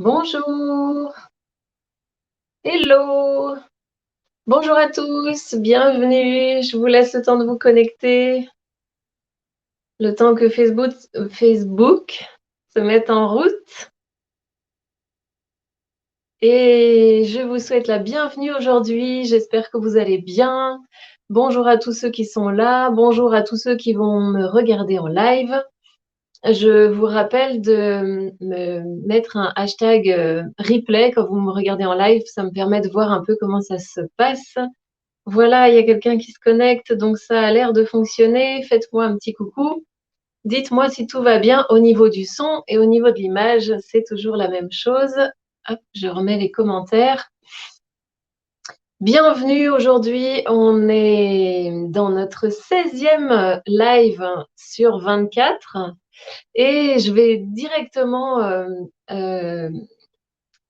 Bonjour, hello, bonjour à tous, bienvenue. Je vous laisse le temps de vous connecter, le temps que Facebook se mette en route. Et je vous souhaite la bienvenue aujourd'hui. J'espère que vous allez bien. Bonjour à tous ceux qui sont là. Bonjour à tous ceux qui vont me regarder en live. Je vous rappelle de me mettre un hashtag replay quand vous me regardez en live. Ça me permet de voir un peu comment ça se passe. Voilà, il y a quelqu'un qui se connecte, donc ça a l'air de fonctionner. Faites-moi un petit coucou. Dites-moi si tout va bien au niveau du son et au niveau de l'image, c'est toujours la même chose. Hop, je remets les commentaires. Bienvenue aujourd'hui, on est dans notre 16e live sur 24 et je vais directement me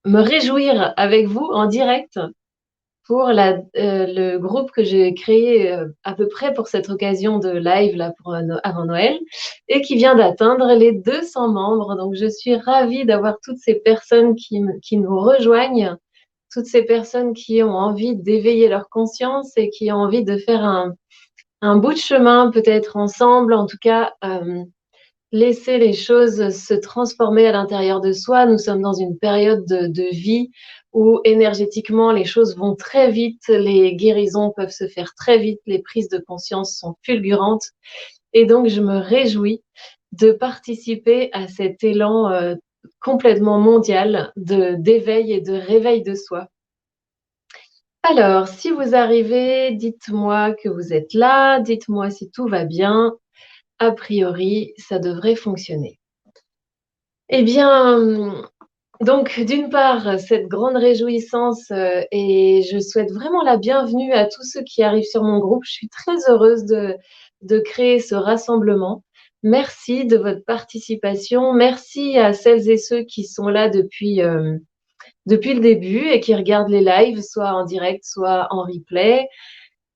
réjouir avec vous en direct pour le groupe que j'ai créé à peu près pour cette occasion de live là pour avant Noël et qui vient d'atteindre les 200 membres. Donc je suis ravie d'avoir toutes ces personnes qui nous rejoignent, toutes ces personnes qui ont envie d'éveiller leur conscience et qui ont envie de faire un bout de chemin peut-être ensemble, en tout cas laisser les choses se transformer à l'intérieur de soi. Nous sommes dans une période de vie où énergétiquement les choses vont très vite, les guérisons peuvent se faire très vite, les prises de conscience sont fulgurantes. Et donc, je me réjouis de participer à cet élan complètement mondial d'éveil et de réveil de soi. Alors, si vous arrivez, dites-moi que vous êtes là, dites-moi si tout va bien. A priori, ça devrait fonctionner. Eh bien, donc d'une part, cette grande réjouissance et je souhaite vraiment la bienvenue à tous ceux qui arrivent sur mon groupe. Je suis très heureuse de créer ce rassemblement. Merci de votre participation. Merci à celles et ceux qui sont là depuis le début et qui regardent les lives, soit en direct, soit en replay.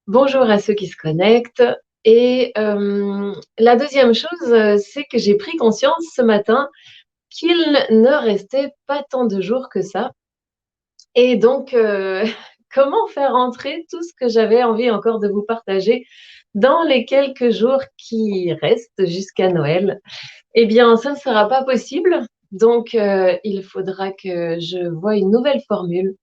Bonjour à ceux qui se connectent. Et la deuxième chose, c'est que j'ai pris conscience ce matin qu'il ne restait pas tant de jours que ça. Et donc, comment faire entrer tout ce que j'avais envie encore de vous partager dans les quelques jours qui restent jusqu'à Noël? Eh bien, ça ne sera pas possible. Donc, il faudra que je voie une nouvelle formule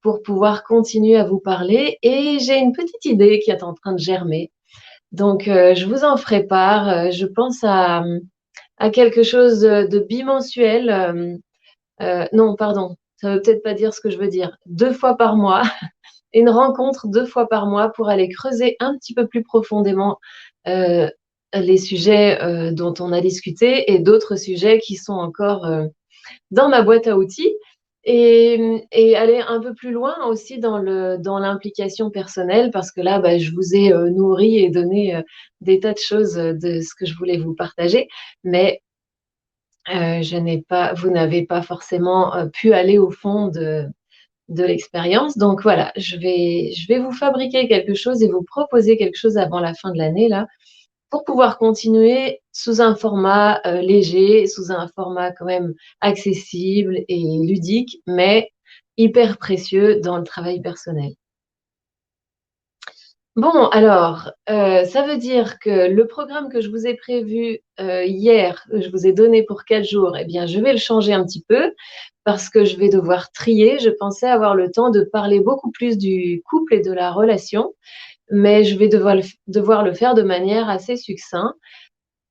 pour pouvoir continuer à vous parler. Et j'ai une petite idée qui est en train de germer. Donc, je vous en ferai part. Je pense à quelque chose de bimensuel. Non, pardon, ça veut peut-être pas dire ce que je veux dire. 2 fois par mois, une rencontre 2 fois par mois pour aller creuser un petit peu plus profondément euh, les sujets dont on a discuté et d'autres sujets qui sont encore dans ma boîte à outils et aller un peu plus loin aussi dans l'implication personnelle parce que là, bah, je vous ai nourri et donné des tas de choses de ce que je voulais vous partager, mais vous n'avez pas forcément pu aller au fond de l'expérience. Donc voilà, je vais vous fabriquer quelque chose et vous proposer quelque chose avant la fin de l'année là, pour pouvoir continuer sous un format léger, sous un format quand même accessible et ludique, mais hyper précieux dans le travail personnel. Bon, alors, ça veut dire que le programme que je vous ai prévu hier, que je vous ai donné pour 4 jours, eh bien, je vais le changer un petit peu parce que je vais devoir trier. Je pensais avoir le temps de parler beaucoup plus du couple et de la relation, mais je vais devoir le faire de manière assez succincte.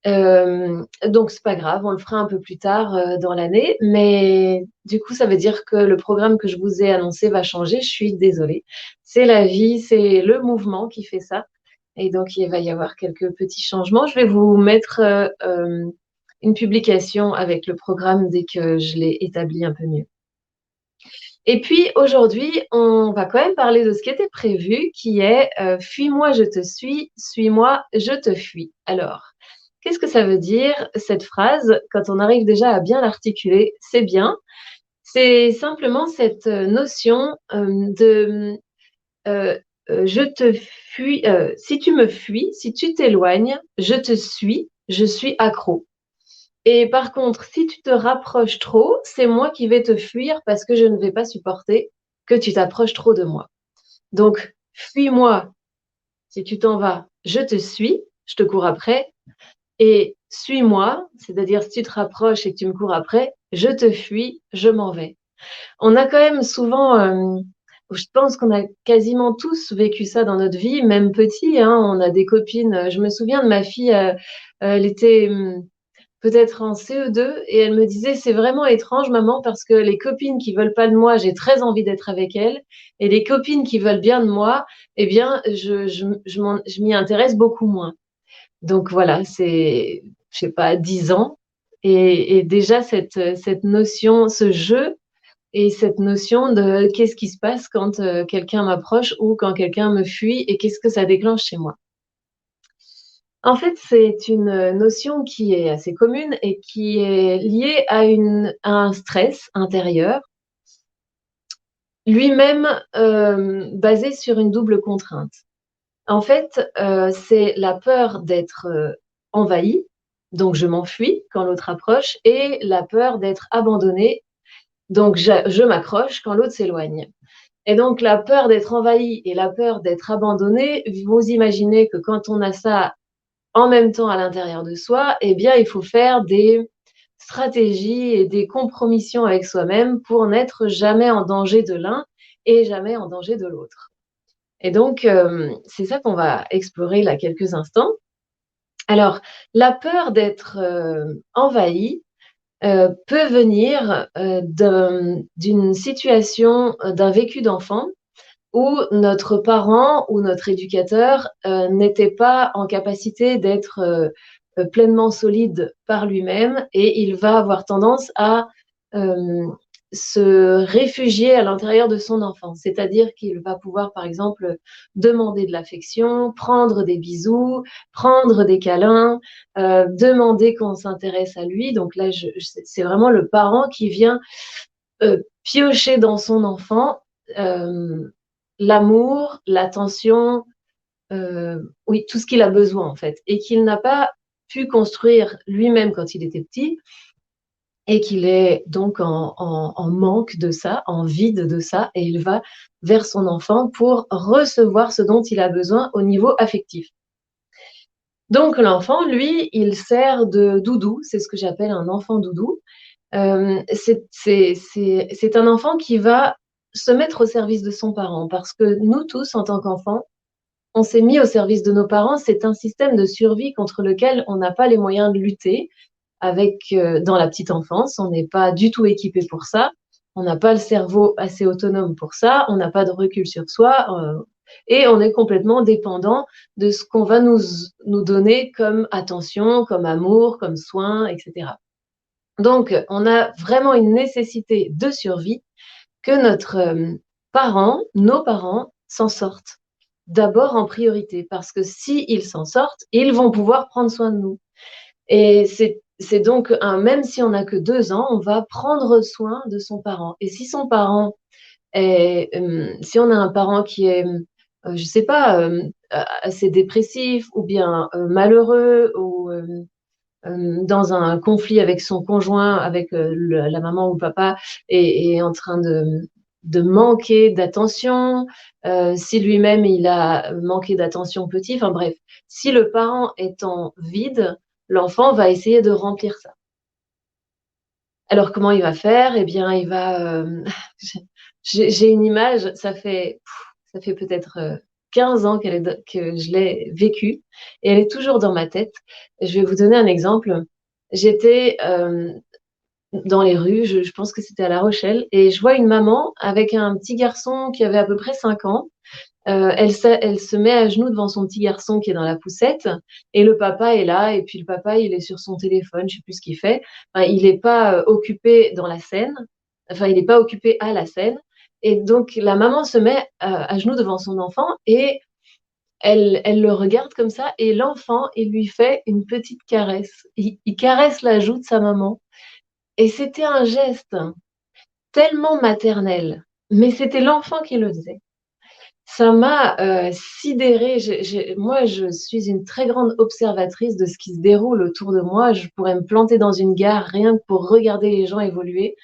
Donc c'est pas grave, on le fera un peu plus tard dans l'année, mais du coup ça veut dire que le programme que je vous ai annoncé va changer. Je suis désolée. C'est la vie, c'est le mouvement qui fait ça, et donc il va y avoir quelques petits changements. Je vais vous mettre une publication avec le programme dès que je l'ai établi un peu mieux. Et puis aujourd'hui, on va quand même parler de ce qui était prévu, qui est fuis-moi, je te suis, suis-moi, je te fuis. Alors, qu'est-ce que ça veut dire cette phrase? Quand on arrive déjà à bien l'articuler, c'est bien. C'est simplement cette notion de je te fuis, si tu me fuis, si tu t'éloignes, je te suis, je suis accro. Et par contre, si tu te rapproches trop, c'est moi qui vais te fuir parce que je ne vais pas supporter que tu t'approches trop de moi. Donc, fuis-moi si tu t'en vas, je te suis, je te cours après. Et suis-moi, c'est-à-dire si tu te rapproches et que tu me cours après, je te fuis, je m'en vais. On a quand même souvent, je pense qu'on a quasiment tous vécu ça dans notre vie, même petit, hein, on a des copines. Je me souviens de ma fille, elle était peut-être en CE2 et elle me disait, c'est vraiment étrange, maman, parce que les copines qui veulent pas de moi, j'ai très envie d'être avec elles, et les copines qui veulent bien de moi, eh bien, je m'y intéresse beaucoup moins. Donc voilà, c'est, je sais pas, 10 ans. Et déjà, cette notion, ce jeu et cette notion de qu'est-ce qui se passe quand quelqu'un m'approche ou quand quelqu'un me fuit et qu'est-ce que ça déclenche chez moi. En fait, c'est une notion qui est assez commune et qui est liée à un stress intérieur, lui-même basé sur une double contrainte. En fait, c'est la peur d'être envahi, donc je m'enfuis quand l'autre approche, et la peur d'être abandonnée, donc je m'accroche quand l'autre s'éloigne. Et donc la peur d'être envahi et la peur d'être abandonné, vous imaginez que quand on a ça en même temps à l'intérieur de soi, eh bien il faut faire des stratégies et des compromissions avec soi-même pour n'être jamais en danger de l'un et jamais en danger de l'autre. Et donc, c'est ça qu'on va explorer là quelques instants. Alors, la peur d'être envahi peut venir d'une situation, d'un vécu d'enfant où notre parent ou notre éducateur n'était pas en capacité d'être pleinement solide par lui-même et il va avoir tendance à euh, se réfugier à l'intérieur de son enfant. C'est-à-dire qu'il va pouvoir, par exemple, demander de l'affection, prendre des bisous, prendre des câlins, demander qu'on s'intéresse à lui. Donc là, c'est vraiment le parent qui vient piocher dans son enfant euh, l'amour, l'attention, oui, tout ce qu'il a besoin en fait, et qu'il n'a pas pu construire lui-même quand il était petit, et qu'il est donc en manque de ça, en vide de ça, et il va vers son enfant pour recevoir ce dont il a besoin au niveau affectif. Donc l'enfant, lui, il sert de doudou, c'est ce que j'appelle un enfant doudou. C'est un enfant qui va se mettre au service de son parent, parce que nous tous, en tant qu'enfants, on s'est mis au service de nos parents. C'est un système de survie contre lequel on n'a pas les moyens de lutter avec dans la petite enfance. On n'est pas du tout équipé pour ça. On n'a pas le cerveau assez autonome pour ça. On n'a pas de recul sur soi. Et on est complètement dépendant de ce qu'on va nous donner comme attention, comme amour, comme soin, etc. Donc, on a vraiment une nécessité de survie que notre nos parents s'en sortent d'abord en priorité, parce que s'ils s'en sortent, ils vont pouvoir prendre soin de nous. Et c'est donc, même si on n'a que 2 ans, on va prendre soin de son parent. Et si son parent est, si on a un parent qui est, je sais pas, assez dépressif ou bien malheureux ou dans un conflit avec son conjoint, avec la maman ou le papa, et en train de manquer d'attention, si lui-même il a manqué d'attention petit, enfin bref, si le parent est en vide, l'enfant va essayer de remplir ça. Alors comment il va faire? Eh bien, il va. J'ai une image, ça fait peut-être 15 ans que je l'ai vécue et elle est toujours dans ma tête. Je vais vous donner un exemple. J'étais dans les rues, je pense que c'était à La Rochelle, et je vois une maman avec un petit garçon qui avait à peu près 5 ans. Elle se met à genoux devant son petit garçon qui est dans la poussette et le papa est là et puis le papa il est sur son téléphone, je sais plus ce qu'il fait. Enfin, il n'est pas occupé dans la scène, enfin il n'est pas occupé à la scène et donc la maman se met à genoux devant son enfant et elle le regarde comme ça et l'enfant il lui fait une petite caresse. Il caresse la joue de sa maman et c'était un geste tellement maternel, mais c'était l'enfant qui le faisait. Ça m'a sidérée. Moi, je suis une très grande observatrice de ce qui se déroule autour de moi. Je pourrais me planter dans une gare rien que pour regarder les gens évoluer.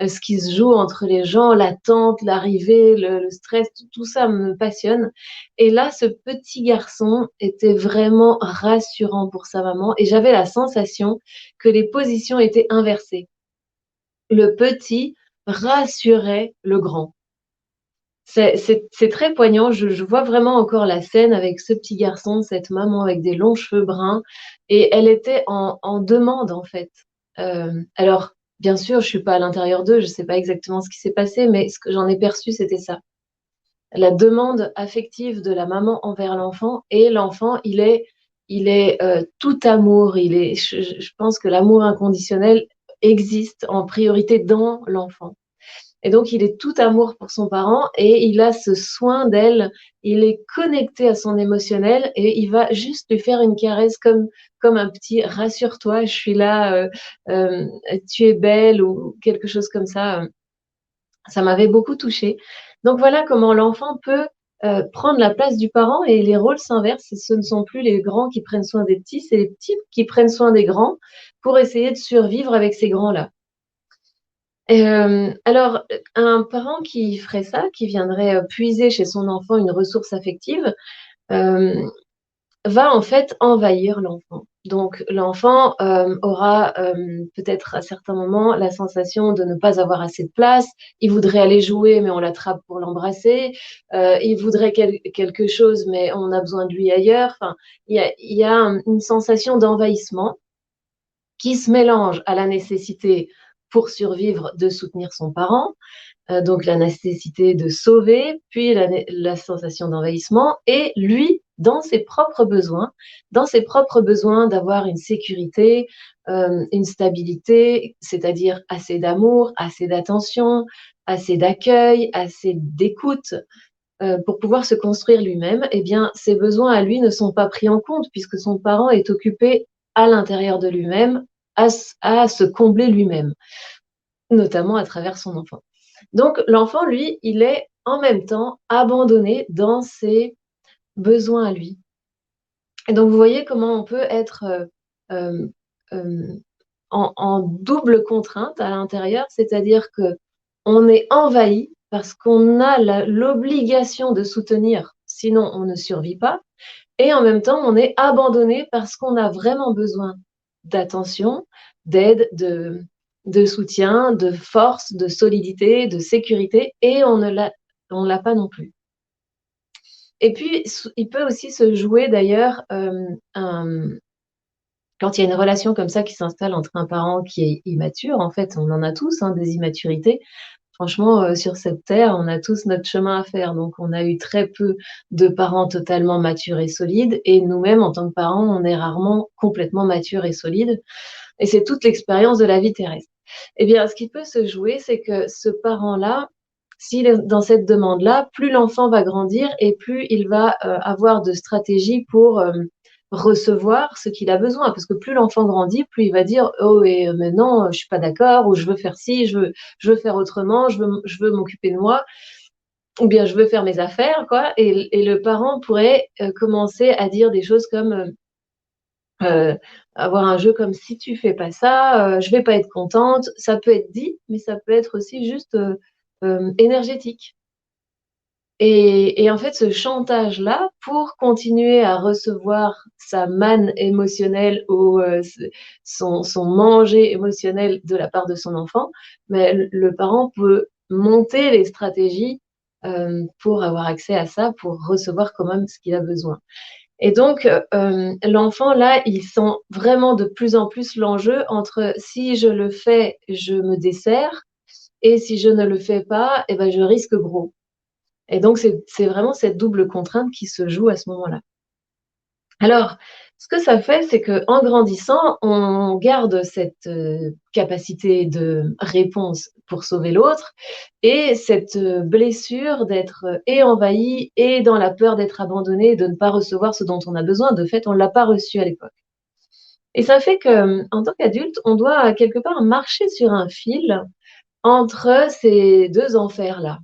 Ce qui se joue entre les gens, l'attente, l'arrivée, le stress, tout ça me passionne. Et là, ce petit garçon était vraiment rassurant pour sa maman et j'avais la sensation que les positions étaient inversées. Le petit rassurait le grand. C'est très poignant. Je vois vraiment encore la scène avec ce petit garçon, cette maman avec des longs cheveux bruns, et elle était en demande en fait. Alors, bien sûr, je suis pas à l'intérieur d'eux, je sais pas exactement ce qui s'est passé, mais ce que j'en ai perçu, c'était ça. La demande affective de la maman envers l'enfant, et l'enfant, il est tout amour. Je pense que l'amour inconditionnel existe en priorité dans l'enfant. Et donc, il est tout amour pour son parent et il a ce soin d'elle. Il est connecté à son émotionnel et il va juste lui faire une caresse comme un petit rassure-toi, je suis là, euh, tu es belle ou quelque chose comme ça. Ça m'avait beaucoup touchée. Donc, voilà comment l'enfant peut prendre la place du parent et les rôles s'inversent. Ce ne sont plus les grands qui prennent soin des petits, c'est les petits qui prennent soin des grands pour essayer de survivre avec ces grands-là. Alors, un parent qui ferait ça, qui viendrait puiser chez son enfant une ressource affective, euh, va en fait envahir l'enfant. Donc, l'enfant aura peut-être à certains moments la sensation de ne pas avoir assez de place. Il voudrait aller jouer, mais on l'attrape pour l'embrasser. Il voudrait quelque chose, mais on a besoin de lui ailleurs. Enfin, il y a une sensation d'envahissement qui se mélange à la nécessité pour survivre de soutenir son parent, donc la nécessité de sauver, puis la sensation d'envahissement, et lui, dans ses propres besoins d'avoir une sécurité, une stabilité, c'est-à-dire assez d'amour, assez d'attention, assez d'accueil, assez d'écoute, pour pouvoir se construire lui-même, eh bien, ses besoins à lui ne sont pas pris en compte puisque son parent est occupé à l'intérieur de lui-même à se combler lui-même, notamment à travers son enfant. Donc, l'enfant, lui, il est en même temps abandonné dans ses besoins à lui. Et donc, vous voyez comment on peut être euh, euh, en double contrainte à l'intérieur, c'est-à-dire que on est envahi parce qu'on a l'obligation de soutenir, sinon on ne survit pas, et en même temps on est abandonné parce qu'on a vraiment besoin d'attention, d'aide, de soutien, de force, de solidité, de sécurité, et on l'a pas non plus. Et puis, il peut aussi se jouer d'ailleurs quand il y a une relation comme ça qui s'installe entre un parent qui est immature. En fait, on en a tous hein, des immaturités. Franchement, sur cette terre, on a tous notre chemin à faire. Donc, on a eu très peu de parents totalement matures et solides. Et nous-mêmes, en tant que parents, on est rarement complètement matures et solides. Et c'est toute l'expérience de la vie terrestre. Eh bien, ce qui peut se jouer, c'est que ce parent-là, s'il est dans cette demande-là, plus l'enfant va grandir et plus il va avoir de stratégies pour recevoir ce qu'il a besoin. Parce que plus l'enfant grandit, plus il va dire oh et mais non, je suis pas d'accord, ou je veux faire ci, je veux faire autrement, je veux m'occuper de moi, ou bien je veux faire mes affaires, quoi. Et le parent pourrait commencer à dire des choses comme avoir un jeu comme si tu fais pas ça, je vais pas être contente. Ça peut être dit, mais ça peut être aussi juste énergétique. Et en fait, ce chantage-là, pour continuer à recevoir sa manne émotionnelle ou son manger émotionnel de la part de son enfant, mais le parent peut monter les stratégies pour avoir accès à ça, pour recevoir quand même ce qu'il a besoin. Et donc, l'enfant, là, il sent vraiment de plus en plus l'enjeu entre si je le fais, je me desserre, et si je ne le fais pas, eh ben, je risque gros. Et donc, c'est vraiment cette double contrainte qui se joue à ce moment-là. Alors, ce que ça fait, c'est qu'en grandissant, on garde cette capacité de réponse pour sauver l'autre et cette blessure d'être et envahi et dans la peur d'être abandonné et de ne pas recevoir ce dont on a besoin. De fait, on ne l'a pas reçu à l'époque. Et ça fait qu'en tant qu'adulte, on doit quelque part marcher sur un fil entre ces deux enfers-là.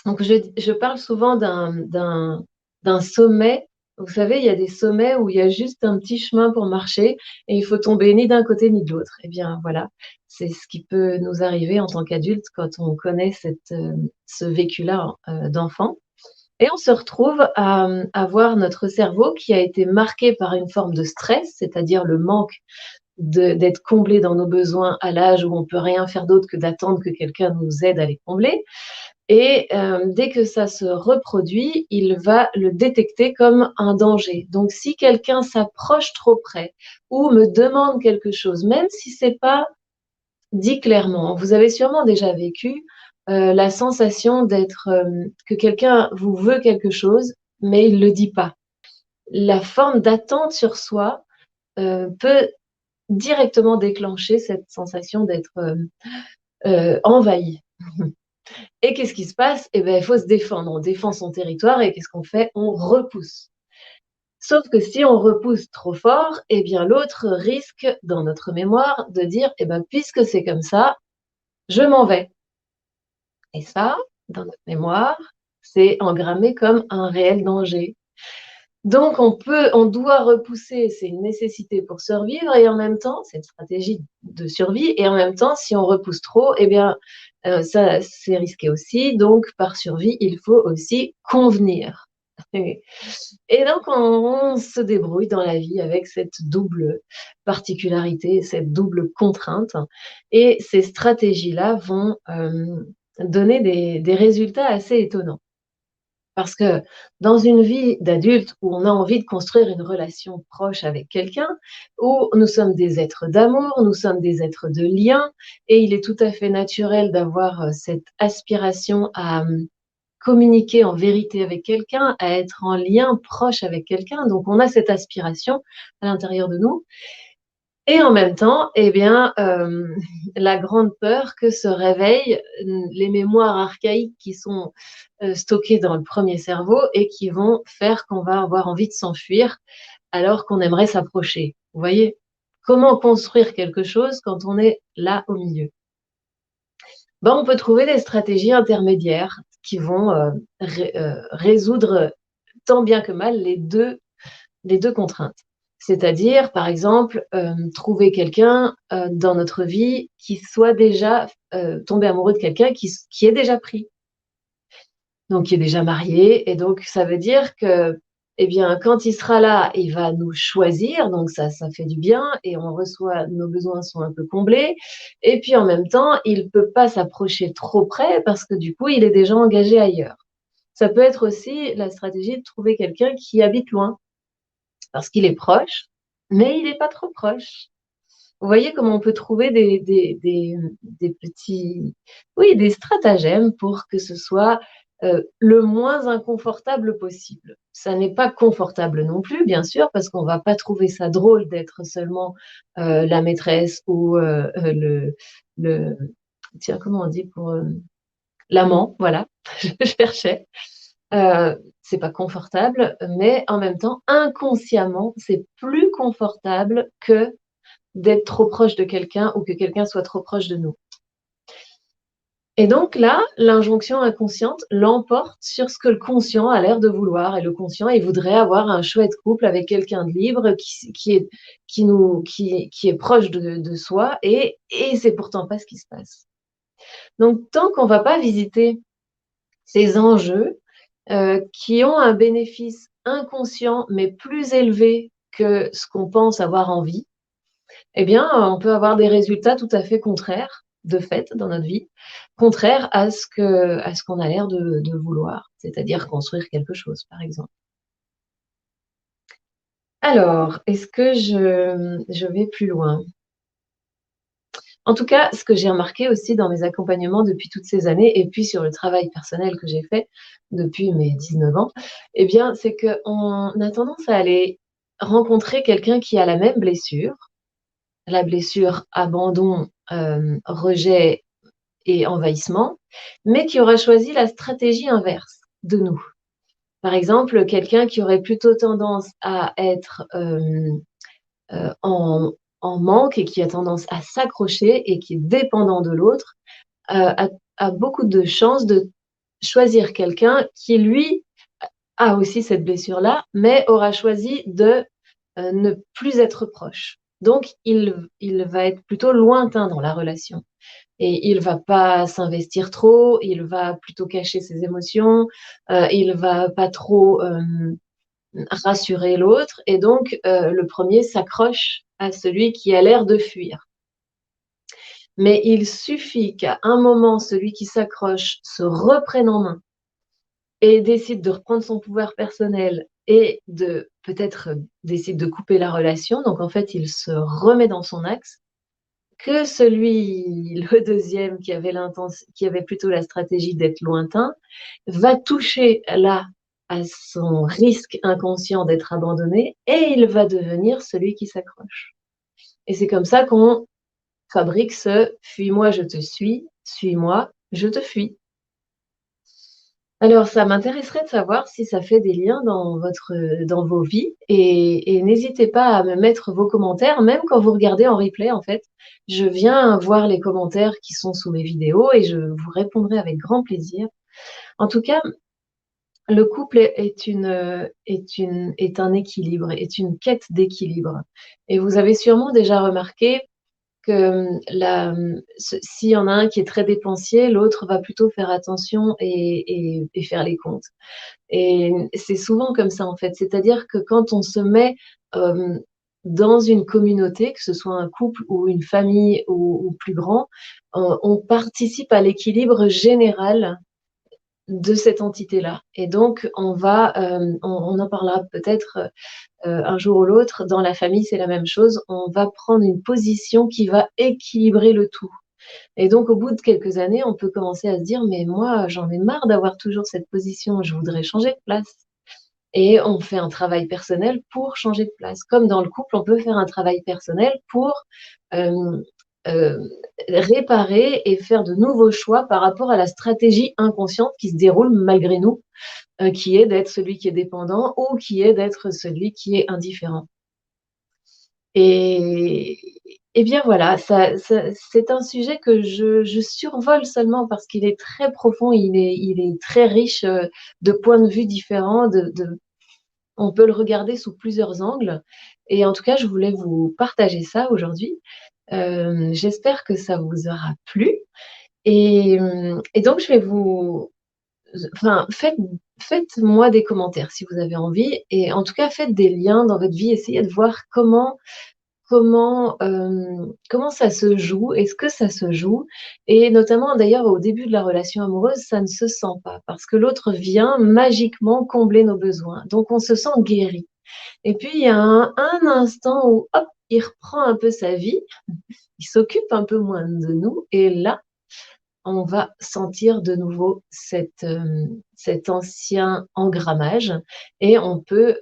Donc, je parle souvent d'un sommet. Vous savez, il y a des sommets où il y a juste un petit chemin pour marcher et il faut tomber ni d'un côté ni de l'autre. Eh bien, voilà, c'est ce qui peut nous arriver en tant qu'adultes quand on connaît ce vécu-là d'enfant. Et on se retrouve à avoir notre cerveau qui a été marqué par une forme de stress, c'est-à-dire le manque d'être comblé dans nos besoins à l'âge où on peut rien faire d'autre que d'attendre que quelqu'un nous aide à les combler. Et dès que ça se reproduit, il va le détecter comme un danger. Donc, si quelqu'un s'approche trop près ou me demande quelque chose, même si c'est pas dit clairement, vous avez sûrement déjà vécu la sensation d'être que quelqu'un vous veut quelque chose, mais il le dit pas. La forme d'attente sur soi peut directement déclencher cette sensation d'être envahi. Et qu'est-ce qui se passe? Eh ben, il faut se défendre. On défend son territoire et qu'est-ce qu'on fait? On repousse. Sauf que si on repousse trop fort, eh bien, l'autre risque, dans notre mémoire, de dire, eh ben, puisque c'est comme ça, je m'en vais. Et ça, dans notre mémoire, c'est engrammé comme un réel danger. Donc, on doit repousser, c'est une nécessité pour survivre et en même temps, c'est une stratégie de survie et en même temps, si on repousse trop, eh bien, ça, c'est risqué aussi. Donc, par survie, il faut aussi convenir. Et donc, on se débrouille dans la vie avec cette double particularité, cette double contrainte. Et ces stratégies-là vont donner des résultats assez étonnants. Parce que dans une vie d'adulte où on a envie de construire une relation proche avec quelqu'un, où nous sommes des êtres d'amour, nous sommes des êtres de lien, et il est tout à fait naturel d'avoir cette aspiration à communiquer en vérité avec quelqu'un, à être en lien proche avec quelqu'un. Donc on a cette aspiration à l'intérieur de nous. Et en même temps, eh bien, la grande peur que se réveillent les mémoires archaïques qui sont stockées dans le premier cerveau et qui vont faire qu'on va avoir envie de s'enfuir alors qu'on aimerait s'approcher. Vous voyez, comment construire quelque chose quand on est là au milieu? Ben, on peut trouver des stratégies intermédiaires qui vont résoudre tant bien que mal les deux contraintes. C'est-à-dire, par exemple, trouver quelqu'un dans notre vie qui soit déjà tombé amoureux de quelqu'un qui est déjà pris, donc qui est déjà marié. Et donc, ça veut dire que, eh bien, quand il sera là, il va nous choisir, donc ça fait du bien et on reçoit, nos besoins sont un peu comblés. Et puis, en même temps, il peut pas s'approcher trop près parce que du coup, il est déjà engagé ailleurs. Ça peut être aussi la stratégie de trouver quelqu'un qui habite loin parce qu'il est proche, mais il n'est pas trop proche. Vous voyez comment on peut trouver des petits, oui, des stratagèmes pour que ce soit le moins inconfortable possible. Ça n'est pas confortable non plus, bien sûr, parce qu'on ne va pas trouver ça drôle d'être seulement la maîtresse ou le, tiens, comment on dit pour l'amant, voilà, je cherchais. C'est pas confortable, mais en même temps, inconsciemment, c'est plus confortable que d'être trop proche de quelqu'un ou que quelqu'un soit trop proche de nous. Et donc là, l'injonction inconsciente l'emporte sur ce que le conscient a l'air de vouloir. Et le conscient, il voudrait avoir un chouette couple avec quelqu'un de libre qui est proche de soi. Et c'est pourtant pas ce qui se passe. Donc, tant qu'on va pas visiter ces enjeux qui ont un bénéfice inconscient, mais plus élevé que ce qu'on pense avoir envie, eh bien, on peut avoir des résultats tout à fait contraires, de fait, dans notre vie, contraires à ce qu'on a l'air de vouloir, c'est-à-dire construire quelque chose, par exemple. Alors, est-ce que je vais plus loin? En tout cas, ce que j'ai remarqué aussi dans mes accompagnements depuis toutes ces années, et puis sur le travail personnel que j'ai fait depuis mes 19 ans, eh bien, c'est qu'on a tendance à aller rencontrer quelqu'un qui a la même blessure, la blessure abandon, rejet et envahissement, mais qui aura choisi la stratégie inverse de nous. Par exemple, quelqu'un qui aurait plutôt tendance à être en manque et qui a tendance à s'accrocher et qui est dépendant de l'autre, a beaucoup de chances de choisir quelqu'un qui, lui, a aussi cette blessure-là, mais aura choisi de ne plus être proche. Donc, il va être plutôt lointain dans la relation. Et il va pas s'investir trop, il va plutôt cacher ses émotions, il va pas trop rassurer l'autre. Et donc, le premier s'accroche à celui qui a l'air de fuir. Mais il suffit qu'à un moment, celui qui s'accroche se reprenne en main et décide de reprendre son pouvoir personnel et de peut-être décide de couper la relation. Donc, en fait, il se remet dans son axe que celui, le deuxième, qui avait plutôt la stratégie d'être lointain, va toucher là à son risque inconscient d'être abandonné et il va devenir celui qui s'accroche. Et c'est comme ça qu'on fabrique ce fuis-moi, je te suis-moi, je te fuis. Alors, ça m'intéresserait de savoir si ça fait des liens dans vos vies et n'hésitez pas à me mettre vos commentaires, même quand vous regardez en replay, en fait. Je viens voir les commentaires qui sont sous mes vidéos et je vous répondrai avec grand plaisir. En tout cas, le couple est un équilibre, est une quête d'équilibre. Et vous avez sûrement déjà remarqué que s'il y en a un qui est très dépensier, l'autre va plutôt faire attention et faire les comptes. Et c'est souvent comme ça en fait. C'est-à-dire que quand on se met euh, dans une communauté, que ce soit un couple ou une famille ou plus grand, on participe à l'équilibre général de cette entité-là. Et donc, on en parlera peut-être un jour ou l'autre. Dans la famille, c'est la même chose. On va prendre une position qui va équilibrer le tout. Et donc, au bout de quelques années, on peut commencer à se dire, mais moi, j'en ai marre d'avoir toujours cette position, je voudrais changer de place. Et on fait un travail personnel pour changer de place. Comme dans le couple, on peut faire un travail personnel pour euh, euh, réparer et faire de nouveaux choix par rapport à la stratégie inconsciente qui se déroule malgré nous, qui est d'être celui qui est dépendant ou qui est d'être celui qui est indifférent. Et, et bien voilà, c'est un sujet que je survole seulement parce qu'il est très profond, il est très riche de points de vue différents, on peut le regarder sous plusieurs angles. Et en tout cas, je voulais vous partager ça aujourd'hui. J'espère que ça vous aura plu. Et donc, je vais enfin, faites-moi des commentaires si vous avez envie. Et en tout cas, faites des liens dans votre vie. Essayez de voir comment ça se joue, est-ce que ça se joue? Et notamment, d'ailleurs, au début de la relation amoureuse, ça ne se sent pas parce que l'autre vient magiquement combler nos besoins. Donc, on se sent guéri. Et puis, il y a un instant où, hop, il reprend un peu sa vie, il s'occupe un peu moins de nous. Et là, on va sentir de nouveau cet ancien engrammage et on peut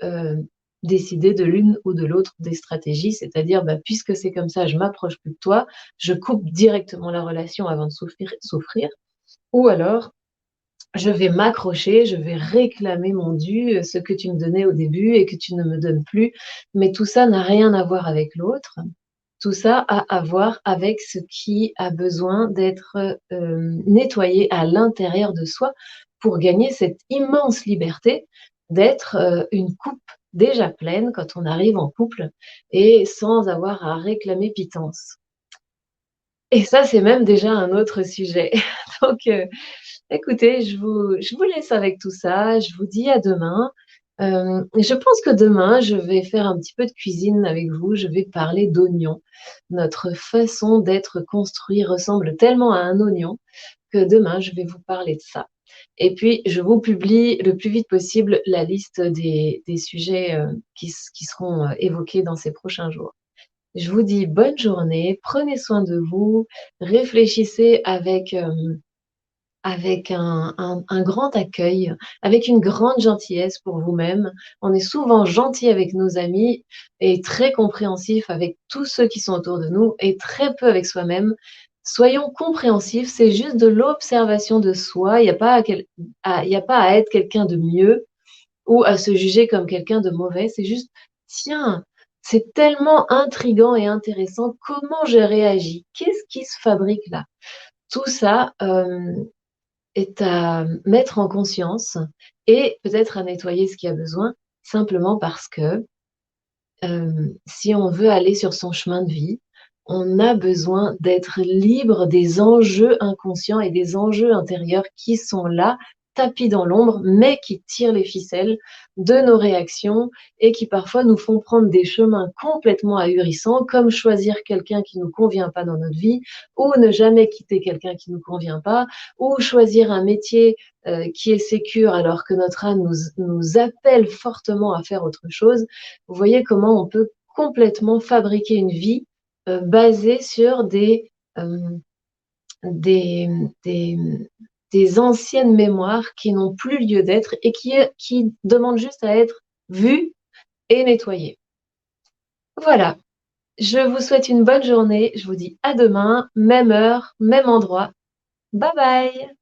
décider de l'une ou de l'autre des stratégies, c'est-à-dire, bah, puisque c'est comme ça, je m'approche plus de toi, je coupe directement la relation avant de souffrir, ou alors je vais m'accrocher, je vais réclamer mon dû, ce que tu me donnais au début et que tu ne me donnes plus, mais tout ça n'a rien à voir avec l'autre. Tout ça a à voir avec ce qui a besoin d'être nettoyé à l'intérieur de soi pour gagner cette immense liberté d'être une coupe déjà pleine quand on arrive en couple et sans avoir à réclamer pitance. Et ça, c'est même déjà un autre sujet. Donc, écoutez, je vous laisse avec tout ça. Je vous dis à demain. Je pense que demain, je vais faire un petit peu de cuisine avec vous. Je vais parler d'oignons. Notre façon d'être construit ressemble tellement à un oignon que demain, je vais vous parler de ça. Et puis, je vous publie le plus vite possible la liste des sujets qui seront évoqués dans ces prochains jours. Je vous dis bonne journée, prenez soin de vous, réfléchissez avec un grand accueil, avec une grande gentillesse pour vous-même. On est souvent gentil avec nos amis et très compréhensif avec tous ceux qui sont autour de nous et très peu avec soi-même. Soyons compréhensifs, c'est juste de l'observation de soi. Il n'y a pas il y a pas à être quelqu'un de mieux ou à se juger comme quelqu'un de mauvais. C'est juste, tiens, c'est tellement intriguant et intéressant. Comment j'ai réagi? Qu'est-ce qui se fabrique là? Tout ça, est à mettre en conscience et peut-être à nettoyer ce qui a besoin, simplement parce que si on veut aller sur son chemin de vie, on a besoin d'être libre des enjeux inconscients et des enjeux intérieurs qui sont là, tapis dans l'ombre, mais qui tirent les ficelles de nos réactions et qui parfois nous font prendre des chemins complètement ahurissants, comme choisir quelqu'un qui nous convient pas dans notre vie, ou ne jamais quitter quelqu'un qui nous convient pas, ou choisir un métier qui est sécure alors que notre âme nous appelle fortement à faire autre chose. Vous voyez comment on peut complètement fabriquer une vie basée sur euh, des, des, des anciennes mémoires qui n'ont plus lieu d'être et qui demandent juste à être vues et nettoyées. Voilà, je vous souhaite une bonne journée. Je vous dis à demain, même heure, même endroit. Bye bye!